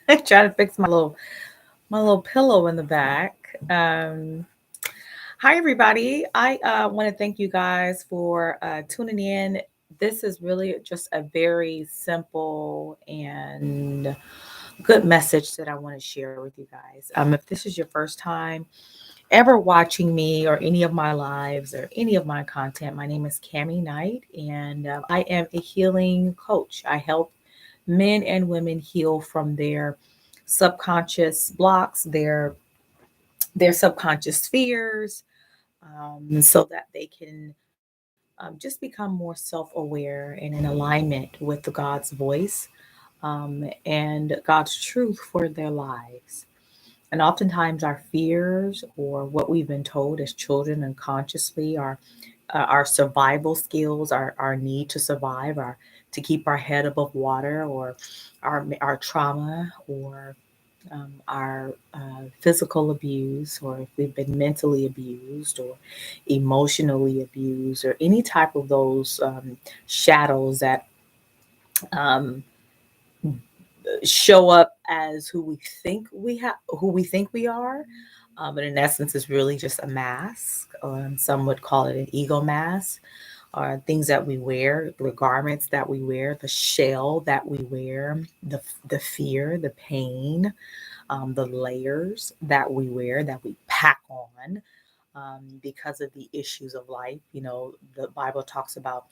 Trying to fix my little pillow in the back. Hi everybody. I want to thank you guys for tuning in. This is really just a very simple and good message that I want to share with you guys. If this is your first time ever watching me or any of my lives or any of my content, my name is Cami Knight, and I am a healing coach. I help men and women heal from their subconscious blocks, their subconscious fears, so that they can just become more self-aware and in alignment with the God's voice and God's truth for their lives. And oftentimes, our fears or what we've been told as children unconsciously, our survival skills, our need to survive, our to keep our head above water, or our trauma, or our physical abuse, or if we've been mentally abused or emotionally abused, or any type of those shadows that um, show up as who we think we are, but in essence, is really just a mask. Some would call it an ego mask, or things that we wear, the garments that we wear, the shell that we wear, the fear, the pain, the layers that we wear, that we pack on because of the issues of life. You know, the Bible talks about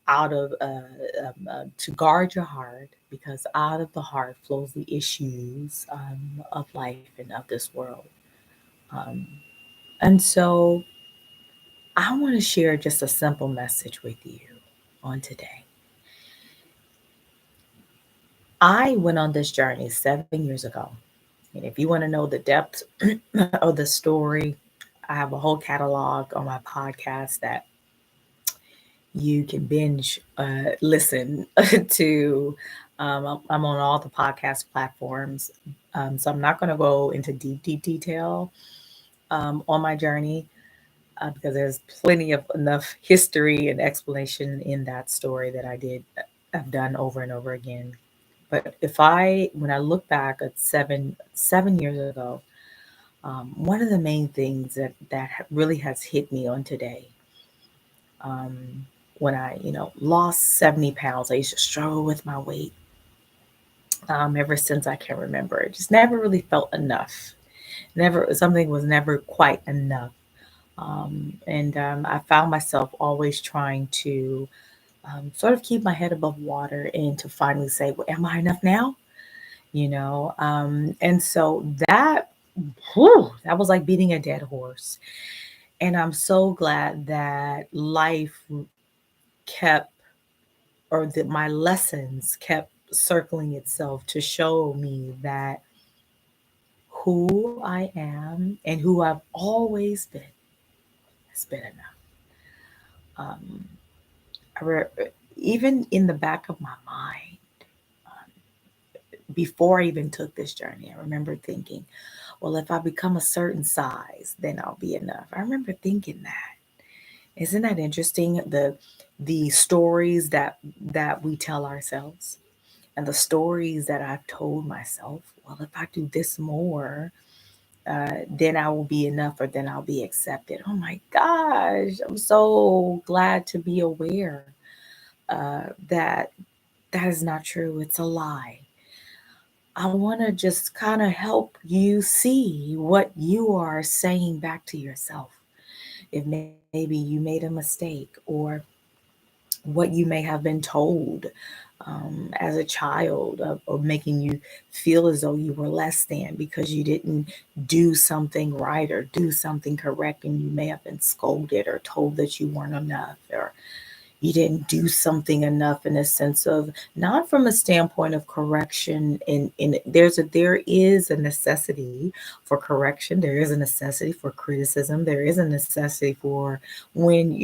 out of to guard your heart, because out of the heart flows the issues of life and of this world. Um, and so I want to share just a simple message with you on today. I went on this journey 7 years ago. And if you want to know the depth of the story, I have a whole catalog on my podcast that you can binge listen to. I'm on all the podcast platforms. So I'm not going to go into deep detail on my journey because there's plenty of enough history and explanation in that story that I've done over and over again. But when I look back at 7 years ago, one of the main things that really has hit me on today, um, when I, lost 70 pounds. I used to struggle with my weight ever since I can remember. It just never really felt enough. Never, something was never quite enough. And I found myself always trying to sort of keep my head above water and to finally say, well, am I enough now? And so that was like beating a dead horse. And I'm so glad that life kept, or that my lessons kept circling itself to show me that who I am and who I've always been has been enough. Um, I re- Even in the back of my mind, before I even took this journey, I remember thinking, well, if I become a certain size, then I'll be enough. I remember thinking that. Isn't that interesting? The stories that we tell ourselves, and the stories that I've told myself. Well, if I do this more, then I will be enough, or then I'll be accepted. Oh my gosh, I'm so glad to be aware that that is not true. It's a lie. I want to just kind of help you see what you are saying back to yourself. If maybe you made a mistake, or what you may have been told as a child, of making you feel as though you were less than because you didn't do something right or do something correct, and you may have been scolded or told that you weren't enough, or you didn't do something enough, in a sense of, not from a standpoint of correction. In there is a necessity for correction, there is a necessity for criticism, there is a necessity for, when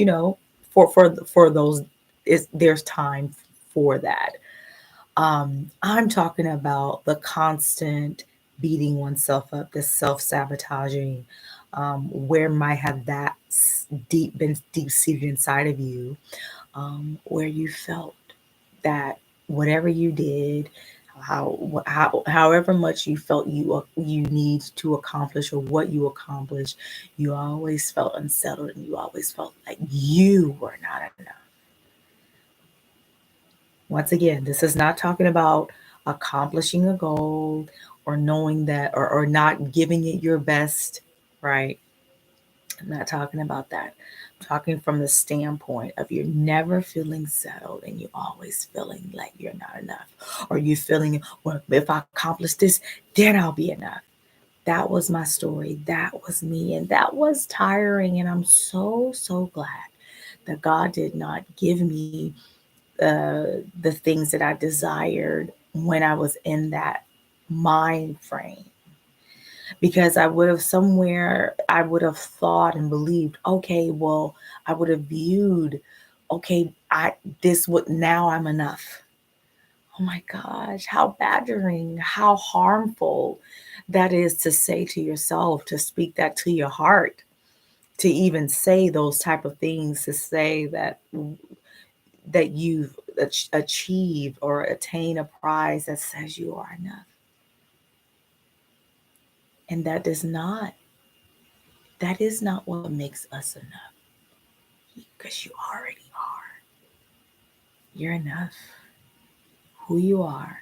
for those, is there's time for that. I'm talking about the constant beating oneself up, the self-sabotaging, where might have that been deep seated inside of you, where you felt that whatever you did, however much you felt you need to accomplish or what you accomplished, you always felt unsettled and you always felt like you were not enough. Once again, this is not talking about accomplishing a goal or knowing that or not giving it your best, right? I'm not talking about that. I'm talking from the standpoint of you're never feeling settled and you always feeling like you're not enough. Or you feeling, well, if I accomplish this, then I'll be enough. That was my story. That was me. And that was tiring. And I'm so, so glad that God did not give me the things that I desired when I was in that mind frame, because I would have somewhere I would have thought and believed, okay, well, I would have viewed, okay, I this would now I'm enough. Oh my gosh, how badgering, how harmful that is to say to yourself, to speak that to your heart, to even say those type of things, to say that you've achieved or attain a prize that says you are enough. And that is not what makes us enough, because you already are. You're enough. Who you are,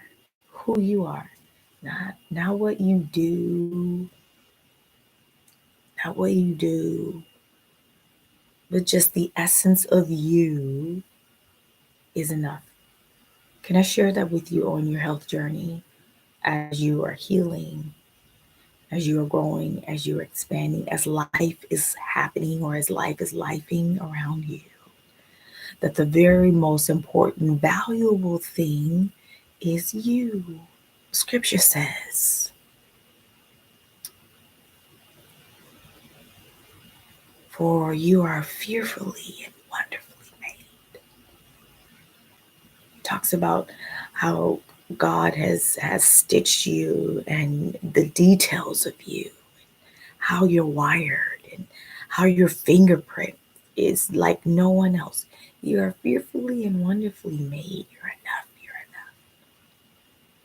who you are. Not what you do, not what you do, but just the essence of you is enough. Can I share that with you on your health journey as you are healing, as you are growing, as you are expanding, as life is happening or as life is lifing around you? That the very most important, valuable thing is you. Scripture says, for you are fearfully and wonderfully made. It talks about how God has stitched you and the details of you, how you're wired, and how your fingerprint is like no one else. You are fearfully and wonderfully made. You're enough. You're enough.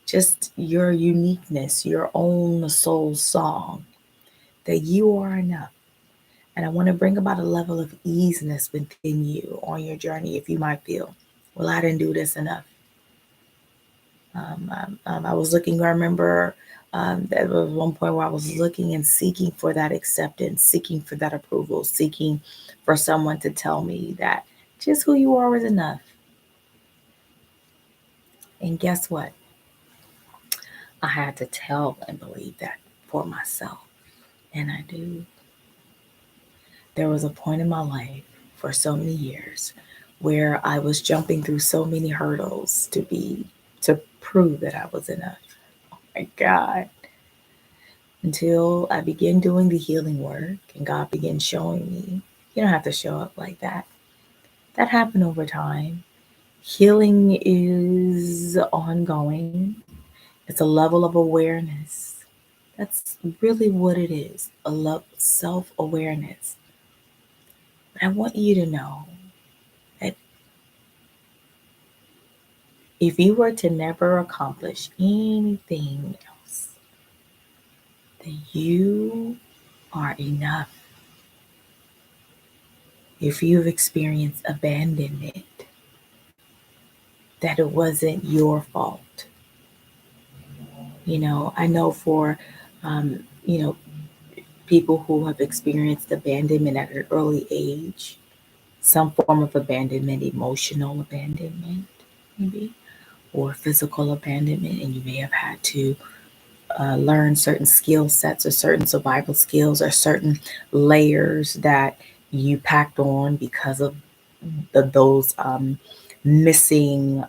Just your uniqueness, your own soul song, that you are enough. And I want to bring about a level of easiness within you on your journey. If you might feel, well, I didn't do this enough. I was looking, I remember there was one point where I was looking and seeking for that acceptance, seeking for that approval, seeking for someone to tell me that just who you are is enough. And guess what? I had to tell and believe that for myself. And I do. There was a point in my life for so many years where I was jumping through so many hurdles to prove that I was enough. Oh my God. Until I began doing the healing work and God began showing me, you don't have to show up like that. That happened over time. Healing is ongoing. It's a level of awareness. That's really what it is, a love, self awareness. But I want you to know that if you were to never accomplish anything else, that you are enough. If you've experienced abandonment, that it wasn't your fault. I know for, um, you know, people who have experienced abandonment at an early age, some form of abandonment, emotional abandonment, maybe, or physical abandonment, and you may have had to learn certain skill sets or certain survival skills or certain layers that you packed on because of those missing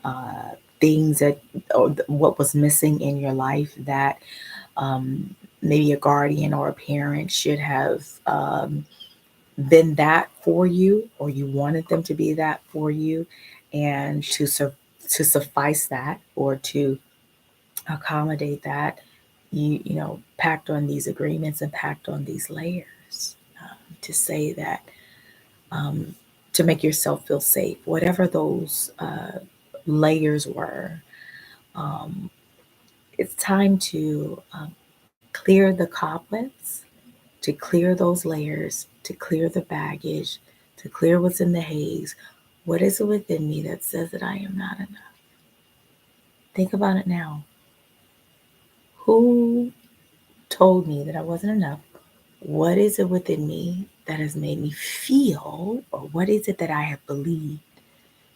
things that or what was missing in your life that um, maybe a guardian or a parent should have been that for you, or you wanted them to be that for you, and to suffice that or to accommodate that, you packed on these agreements and packed on these layers to say that um, to make yourself feel safe, whatever those layers were. Um, It's time to clear the cobwebs, to clear those layers, to clear the baggage, to clear what's in the haze. What is it within me that says that I am not enough? Think about it now. Who told me that I wasn't enough? What is it within me that has made me feel, or what is it that I have believed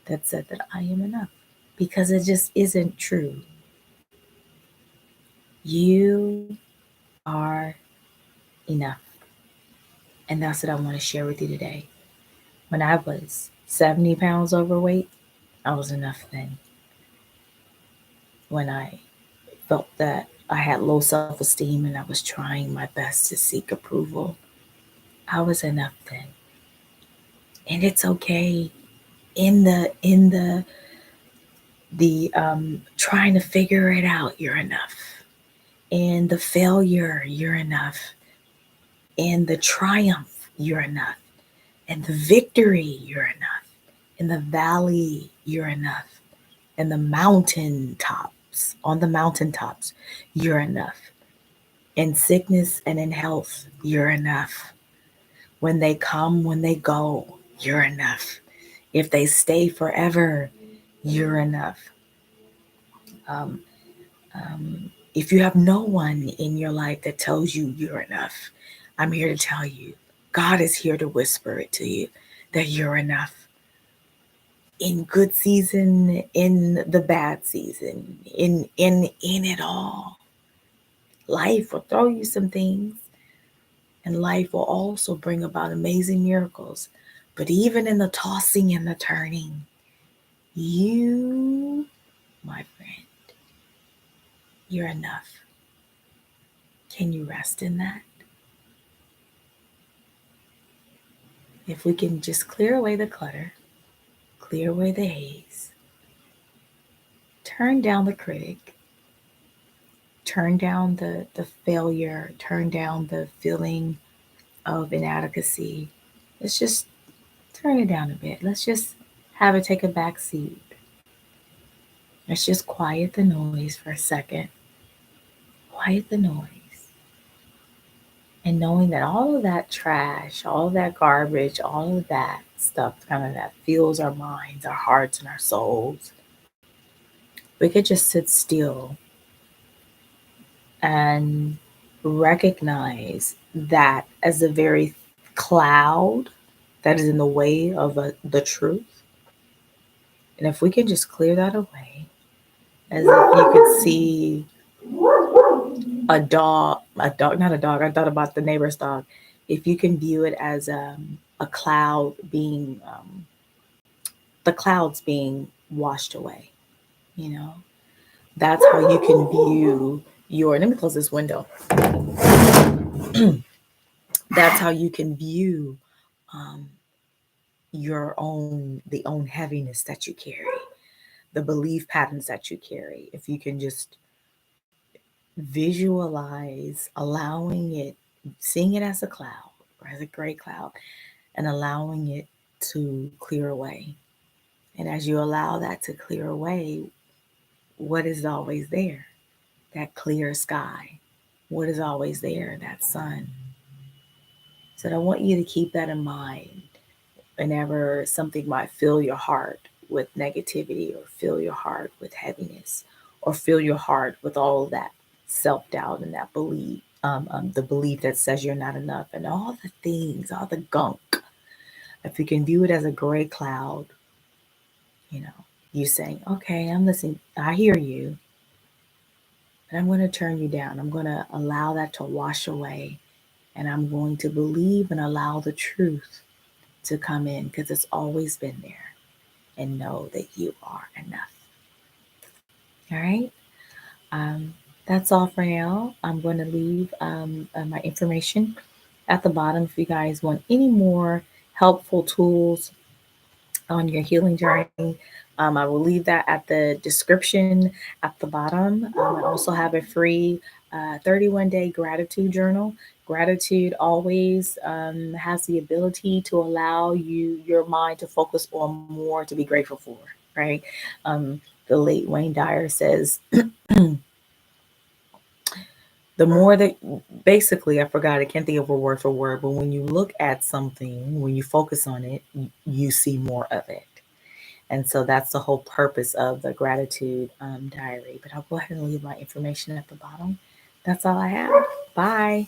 that said that I am enough? Because it just isn't true. You are enough. And that's what I want to share with you today. When I was 70 pounds overweight, I was enough then. When I felt that I had low self esteem and I was trying my best to seek approval, I was enough then. And it's okay. In the trying to figure it out, you're enough. In the failure, you're enough. In the triumph, you're enough. In the victory, you're enough. In the valley, you're enough. In the mountaintops, on the mountaintops, you're enough. In sickness and in health, you're enough. When they come, when they go, you're enough. If they stay forever, you're enough. Um, if you have no one in your life that tells you you're enough, I'm here to tell you, God is here to whisper it to you that you're enough. In good season, in the bad season, in it all. Life will throw you some things, and life will also bring about amazing miracles. But even in the tossing and the turning, you, my friend, you're enough. Can you rest in that? If we can just clear away the clutter, clear away the haze, turn down the critic, turn down the failure, turn down the feeling of inadequacy. Let's just turn it down a bit. Let's just have it take a back seat. Let's just quiet the noise for a second. Quiet the noise. And knowing that all of that trash, all of that garbage, all of that stuff kind of that fills our minds, our hearts, and our souls, we could just sit still and recognize that as the very cloud that is in the way of the truth. And if we can just clear that away, as if you could see not a dog, I thought about the neighbor's dog. If you can view it as a cloud being, the clouds being washed away, you know, that's how you can view let me close this window. That's how you can view um, the own heaviness that you carry, the belief patterns that you carry. If you can just visualize allowing it, seeing it as a cloud or as a gray cloud, and allowing it to clear away. And as you allow that to clear away, what is always there? That clear sky. What is always there? That sun. So I want you to keep that in mind whenever something might fill your heart with negativity, or fill your heart with heaviness, or fill your heart with all of that self-doubt and that belief, the belief that says you're not enough, and all the things, all the gunk. If you can view it as a gray cloud, you know, you saying, okay, I'm listening, I hear you, but I'm going to turn you down. I'm going to allow that to wash away, and I'm going to believe and allow the truth to come in, because it's always been there, and know that you are enough. All right. Um, that's all for now. I'm going to leave my information at the bottom if you guys want any more helpful tools on your healing journey. I will leave that at the description at the bottom. I also have a free 31-day gratitude journal. Gratitude always has the ability to allow your mind to focus on more to be grateful for, right? Um, the late Wayne Dyer says, the more that basically, I forgot, I can't think of a word for word, but when you look at something, when you focus on it, you see more of it. And so that's the whole purpose of the gratitude diary. But I'll go ahead and leave my information at the bottom. That's all I have. Bye.